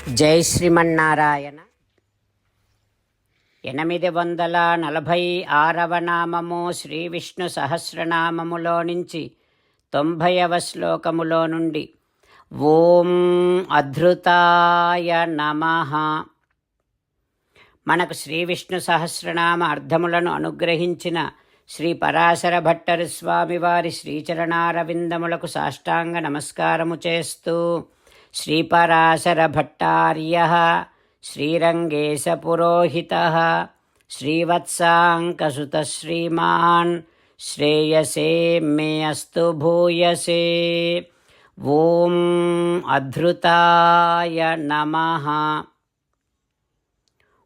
జై శ్రీమన్నారాయణ. 846వ నామము శ్రీ విష్ణు సహస్రనామములో నుంచి 90వ శ్లోకములో నుండి ఓం అధృతాయ నమః. మనకు శ్రీ విష్ణు సహస్రనామ అర్థములను అనుగ్రహించిన శ్రీ పరాశర భట్టరు స్వామివారి శ్రీచరణారవిందములకు సాష్టాంగ నమస్కారము చేస్తూ శ్రీపరాశర భట్టార్యః శ్రీరంగేశ పురోహితః శ్రీవత్సాంకసుత శ్రీమాన్ శ్రేయసే మే అస్తు భూయసే. ఓం అధృతాయ నమః.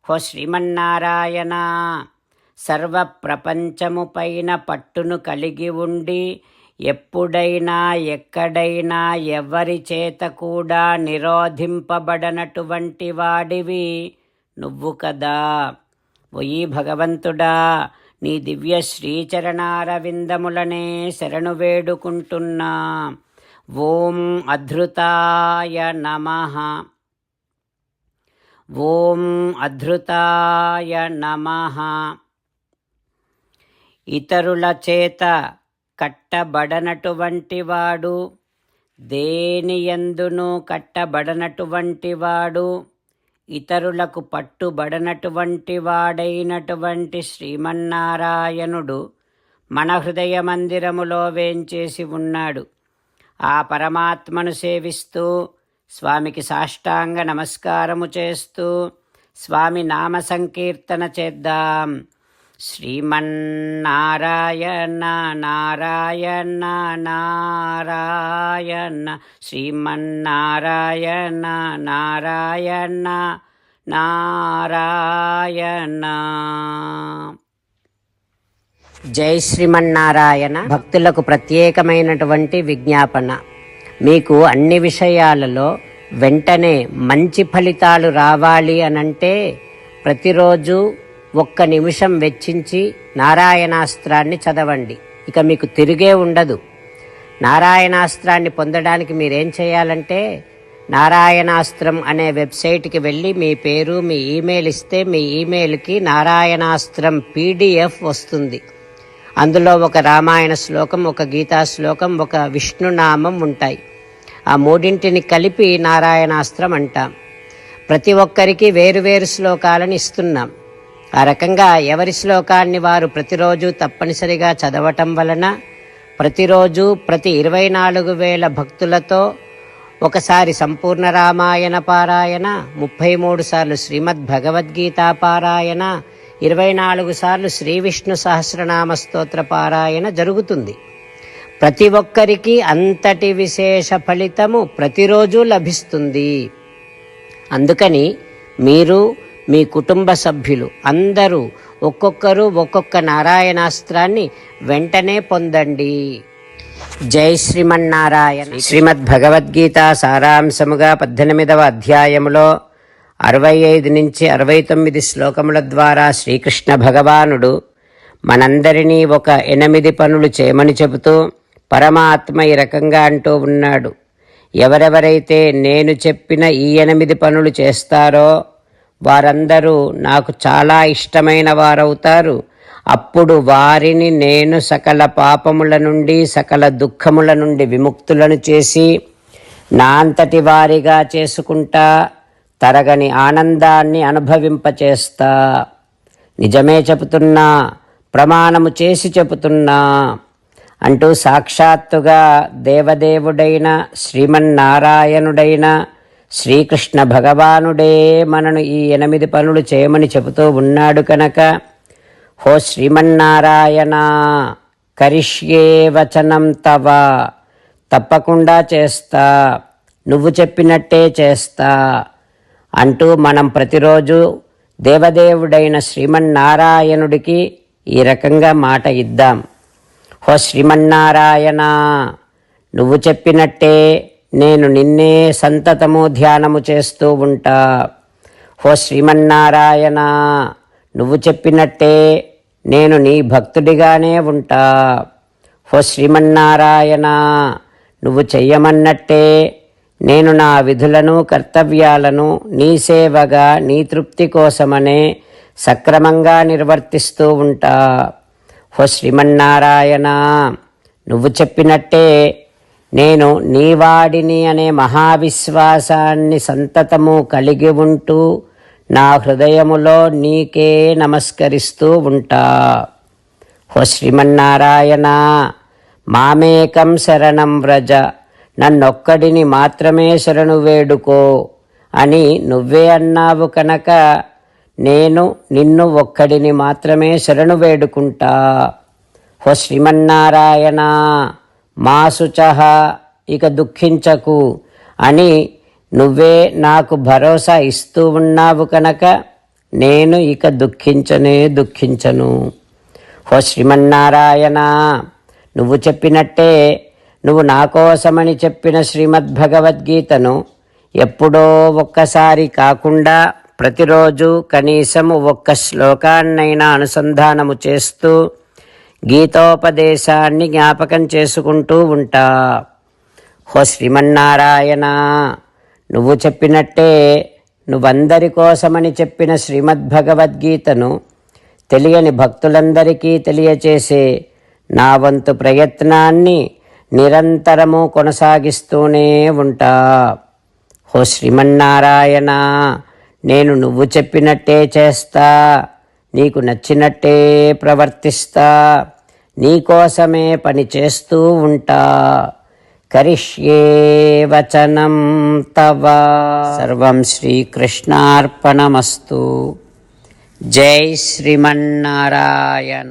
హో శ్రీమన్నారాయణ, సర్వప్రపంచము పైన పట్టును కలిగి ఉండి ఎప్పుడైనా ఎక్కడైనా ఎవరి చేత కూడా నిరోధింపబడనటువంటి వాడివి నువ్వు కదా. ఓయి భగవంతుడా, నీ దివ్య శ్రీచరణారవిందములనే శరణు వేడుకుంటున్నా. ఓం అధృతాయ నమః. ఓం అధృతాయ నమః. ఇతరుల చేత కట్టబడనటువంటి వాడు, దేనియందును కట్టబడనటువంటి వాడు, ఇతరులకు పట్టుబడనటువంటి వాడైనటువంటి శ్రీమన్నారాయణుడు మన హృదయ మందిరములో వేంచేసి ఉన్నాడు. ఆ పరమాత్మను సేవిస్తూ స్వామికి సాష్టాంగ నమస్కారము చేస్తూ స్వామి నామ సంకీర్తన చేద్దాం. శ్రీమన్నారాయణ నారాయణ నారాయణ, శ్రీమన్నారాయణ నారాయణ నారాయణ. జై శ్రీమన్నారాయణ. భక్తులకు ప్రత్యేకమైనటువంటి విజ్ఞాపన. మీకు అన్ని విషయాలలో వెంటనే మంచి ఫలితాలు రావాలి అనంటే ప్రతిరోజు 1 నిమిషం వెచ్చించి నారాయణాస్త్రాన్ని చదవండి. ఇక మీకు తిరిగే ఉండదు. నారాయణాస్త్రాన్ని పొందడానికి మీరేం చేయాలంటే నారాయణాస్త్రం అనే వెబ్సైట్కి వెళ్ళి మీ పేరు, మీ ఈమెయిల్ ఇస్తే మీ ఈమెయిల్కి నారాయణాస్త్రం PDF వస్తుంది. అందులో ఒక రామాయణ శ్లోకం, ఒక గీతా శ్లోకం, ఒక విష్ణునామం ఉంటాయి. ఆ మూడింటిని కలిపి నారాయణాస్త్రం అంటాం. ప్రతి ఒక్కరికి వేరువేరు శ్లోకాలను ఇస్తున్నాం. ఆ రకంగా ఎవరి శ్లోకాన్ని వారు ప్రతిరోజు తప్పనిసరిగా చదవటం వలన ప్రతిరోజు ప్రతి 24,000 భక్తులతో ఒకసారి సంపూర్ణ రామాయణ పారాయణ, 33 సార్లు శ్రీమద్ భగవద్గీత పారాయణ, 24 సార్లు శ్రీ విష్ణు సహస్రనామ స్తోత్ర పారాయణ జరుగుతుంది. ప్రతి ఒక్కరికి అంతటి విశేష ఫలితము ప్రతిరోజు లభిస్తుంది. అందుకని మీరు, మీ కుటుంబ సభ్యులు అందరూ ఒక్కొక్కరు ఒక్కొక్క నారాయణాస్త్రాన్ని వెంటనే పొందండి. జై శ్రీమన్నారాయణ. శ్రీమద్ భగవద్గీత సారాంశముగా 18వ అధ్యాయములో 65 నుంచి 69 శ్లోకముల ద్వారా శ్రీకృష్ణ భగవానుడు మనందరినీ ఒక 8 పనులు చేయమని చెబుతూ పరమాత్మ ఈ రకంగా అంటూ ఉన్నాడు. ఎవరెవరైతే నేను చెప్పిన ఈ 8 పనులు చేస్తారో వారందరూ నాకు చాలా ఇష్టమైన వారవుతారు. అప్పుడు వారిని నేను సకల పాపముల నుండి, సకల దుఃఖముల నుండి విముక్తులను చేసి నా అంతటి వారిగా చేసుకుంటా, తరగని ఆనందాన్ని అనుభవింపచేస్తా. నిజమే చెబుతున్నా, ప్రమాణము చేసి చెబుతున్నా అంటూ సాక్షాత్తుగా దేవదేవుడైన శ్రీమన్నారాయణుడైన శ్రీకృష్ణ భగవానుడే మనను ఈ 8 పనులు చేయమని చెబుతూ ఉన్నాడు కనుక, హో శ్రీమన్నారాయణ, కరిష్యే వచనం తవ, తప్పకుండా చేస్తా, నువ్వు చెప్పినట్టే చేస్తా అంటూ మనం ప్రతిరోజు దేవదేవుడైన శ్రీమన్నారాయణుడికి ఈ రకంగా మాట ఇద్దాం. హో శ్రీమన్నారాయణ, నువ్వు చెప్పినట్టే నేను నిన్నే సంతతము ధ్యానము చేస్తూ ఉంటా. హో శ్రీమన్నారాయణ, నువ్వు చెప్పినట్టే నేను నీ భక్తుడిగానే ఉంటా. హో శ్రీమన్నారాయణ, నువ్వు చెయ్యమన్నట్టే నేను నా విధులను కర్తవ్యాలను నీ సేవగా నీ తృప్తి కోసమనే సక్రమంగా నిర్వర్తిస్తూ ఉంటా. ఓ శ్రీమన్నారాయణ, నువ్వు చెప్పినట్టే నేను నీవాడిని అనే మహావిశ్వాసాన్ని సంతతము కలిగి ఉంటూ నా హృదయములో నీకే నమస్కరిస్తూ ఉంటా. ఓ శ్రీమన్నారాయణ, మామేకం శరణం వ్రజ, నన్నొక్కడిని మాత్రమే శరణు వేడుకో అని నువ్వే అన్నావు కనుక నేను నిన్ను ఒక్కడిని మాత్రమే శరణు వేడుకుంటా. ఓ శ్రీమన్నారాయణ, మా శుచః, ఇక దుఃఖించకు అని నువ్వే నాకు భరోసా ఇస్తూ ఉన్నావు కనుక నేను ఇక దుఃఖించను. ఓ శ్రీమన్నారాయణ, నువ్వు చెప్పినట్టే నువ్వు నా కోసమని చెప్పిన శ్రీమద్భగవద్గీతను ఎప్పుడో ఒక్కసారి కాకుండా ప్రతిరోజు కనీసము ఒక్క శ్లోకాన్నైనా అనుసంధానము చేస్తూ గీతోపదేశాన్ని జ్ఞాపకం చేసుకుంటూ ఉంటా. ఓ శ్రీమన్నారాయణ, నువ్వు చెప్పినట్టే నువ్వందరి కోసమని చెప్పిన శ్రీమద్భగవద్గీతను తెలియని భక్తులందరికీ తెలియచేసే నా వంతు ప్రయత్నాన్ని నిరంతరము కొనసాగిస్తూనే ఉంటా. ఓ శ్రీమన్నారాయణ, నేను నువ్వు చెప్పినట్టే చేస్తా, నీకు నచ్చినట్టే ప్రవర్తిస్తా, నీకోసమే పని చేస్తూ ఉంటా. కరిష్యే వచనం తవ. సర్వం శ్రీకృష్ణార్పణమస్తు. జై శ్రీమన్నారాయణ.